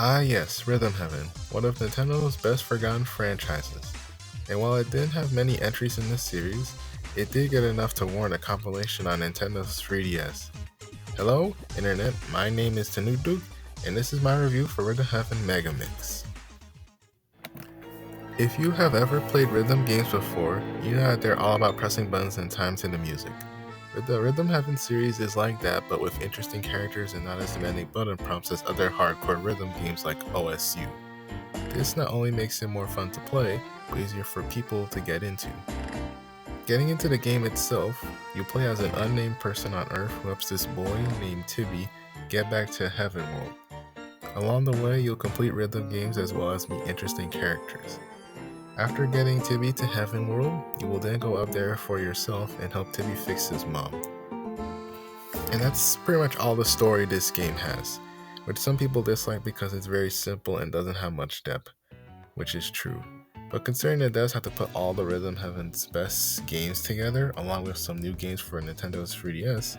Ah yes, Rhythm Heaven, one of Nintendo's best forgotten franchises. And while it didn't have many entries in this series, it did get enough to warrant a compilation on Nintendo's 3DS. Hello, Internet, my name is Tanookduke, and this is my review for Rhythm Heaven Megamix. If you have ever played rhythm games before, you know that they're all about pressing buttons and time to the music. The Rhythm Heaven series is like that, but with interesting characters and not as demanding button prompts as other hardcore rhythm games like OSU. This not only makes it more fun to play, but easier for people to get into. Getting into the game itself, you play as an unnamed person on Earth who helps this boy named Tibby get back to Heaven World. Along the way, you'll complete rhythm games as well as meet interesting characters. After getting Tibby to Heaven World, you will then go up there for yourself and help Tibby fix his mom. And that's pretty much all the story this game has, which some people dislike because it's very simple and doesn't have much depth, which is true. But considering it does have to put all the Rhythm Heaven's best games together, along with some new games for Nintendo's 3DS,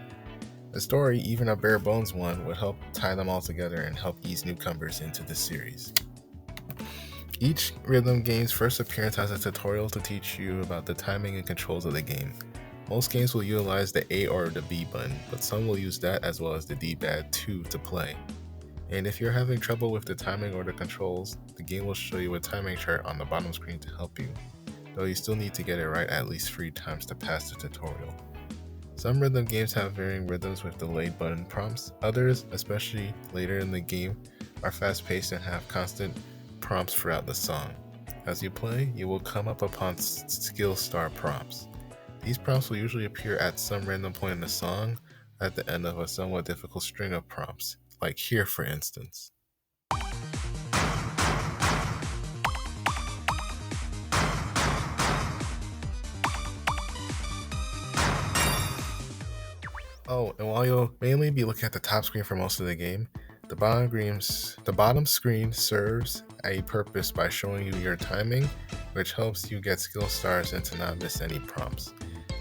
the story, even a bare bones one, would help tie them all together and help ease newcomers into the series. Each rhythm game's first appearance has a tutorial to teach you about the timing and controls of the game. Most games will utilize the A or the B button, but some will use that as well as the D-pad too to play. And if you're having trouble with the timing or the controls, the game will show you a timing chart on the bottom screen to help you, though you still need to get it right at least 3 times to pass the tutorial. Some rhythm games have varying rhythms with delayed button prompts. Others, especially later in the game, are fast-paced and have constant prompts throughout the song. As you play, you will come up upon skill star prompts. These prompts will usually appear at some random point in the song at the end of a somewhat difficult string of prompts, like here for instance. Oh, and while you'll mainly be looking at the top screen for most of the game, the bottom screen serves a purpose by showing you your timing, which helps you get skill stars and to not miss any prompts.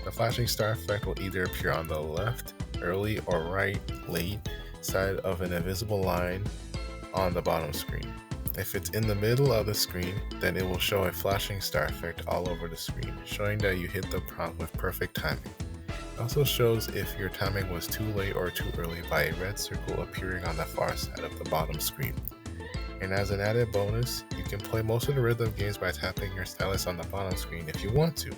The flashing star effect will either appear on the left, early, or right, late side of an invisible line on the bottom screen. If it's in the middle of the screen, then it will show a flashing star effect all over the screen, showing that you hit the prompt with perfect timing. It also shows if your timing was too late or too early by a red circle appearing on the far side of the bottom screen. And as an added bonus, you can play most of the rhythm games by tapping your stylus on the bottom screen if you want to,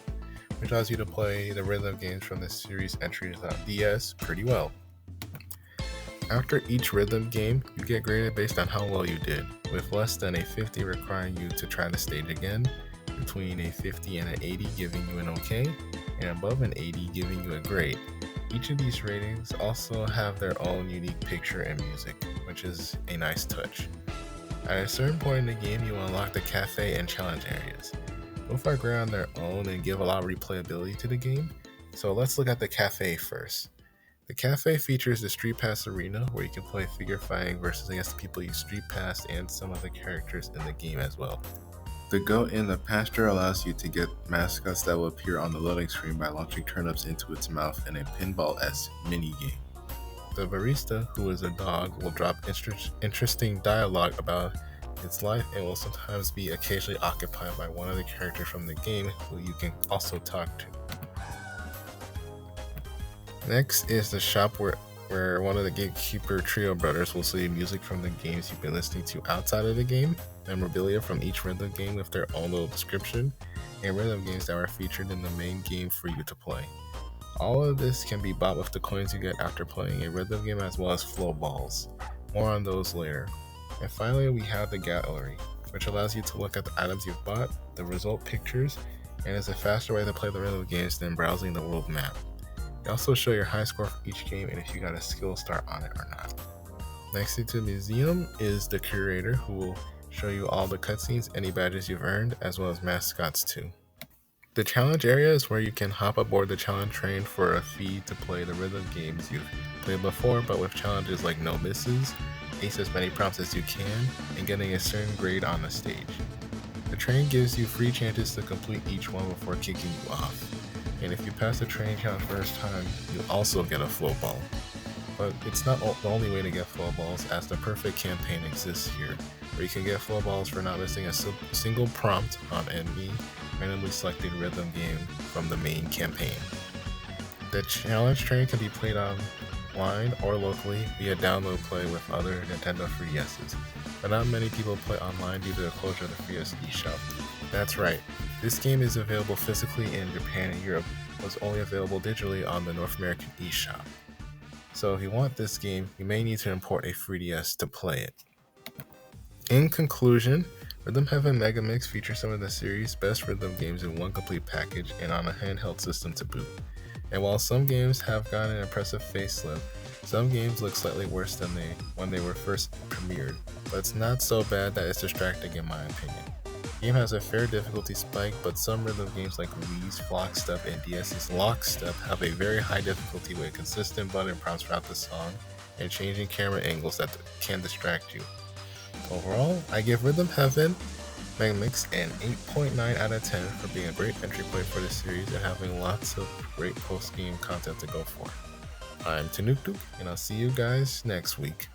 which allows you to play the rhythm games from the series entries on DS pretty well. After each rhythm game, you get graded based on how well you did, with less than a 50 requiring you to try the stage again, between a 50 and an 80 giving you an OK, and above an 80 giving you a great. Each of these ratings also have their own unique picture and music, which is a nice touch. At a certain point in the game, you unlock the cafe and challenge areas. Both are great on their own and give a lot of replayability to the game, so let's look at the cafe first. The cafe features the Street Pass Arena, where you can play figure fighting versus against the people you Street Pass and some of the characters in the game as well. The goat in the pasture allows you to get mascots that will appear on the loading screen by launching turnips into its mouth in a pinball-esque minigame. The barista, who is a dog, will drop interesting dialogue about its life and will sometimes be occasionally occupied by one of the characters from the game who you can also talk to. Next is the shop where one of the Gatekeeper Trio brothers will see music from the games you've been listening to outside of the game, memorabilia from each rhythm game with their own little description, and rhythm games that are featured in the main game for you to play. All of this can be bought with the coins you get after playing a rhythm game as well as flow balls. More on those later. And finally, we have the gallery, which allows you to look at the items you've bought, the result pictures, and is a faster way to play the rhythm games than browsing the world map. They also show your high score for each game and if you got a skill star on it or not. Next to the museum is the curator, who will show you all the cutscenes, any badges you've earned, as well as mascots too. The challenge area is where you can hop aboard the challenge train for a fee to play the rhythm games you've played before, but with challenges like no misses, ace as many prompts as you can, and getting a certain grade on the stage. The train gives you free chances to complete each one before kicking you off. And if you pass the training challenge first time, you'll also get a flow ball. but it's not the only way to get flow balls, as the perfect campaign exists here, where you can get flow balls for not missing a single prompt on any randomly selected rhythm game from the main campaign. The challenge train can be played online or locally via download play with other Nintendo 3DSs, but not many people play online due to the closure of the 3DS eShop. That's right, this game is available physically in Japan and Europe, but was only available digitally on the North American eShop. So if you want this game, you may need to import a 3DS to play it. In conclusion, Rhythm Heaven Megamix features some of the series' best rhythm games in one complete package and on a handheld system to boot. And while some games have gotten an impressive facelift, some games look slightly worse than when they were first premiered, but it's not so bad that it's distracting in my opinion. The game has a fair difficulty spike, but some rhythm games like Wii's Flockstep and DS's Lockstep have a very high difficulty with consistent button prompts throughout the song and changing camera angles that can distract you. Overall, I give Rhythm Heaven Megamix an 8.9 out of 10 for being a great entry point for the series and having lots of great post-game content to go for. I'm Tanookduke, and I'll see you guys next week.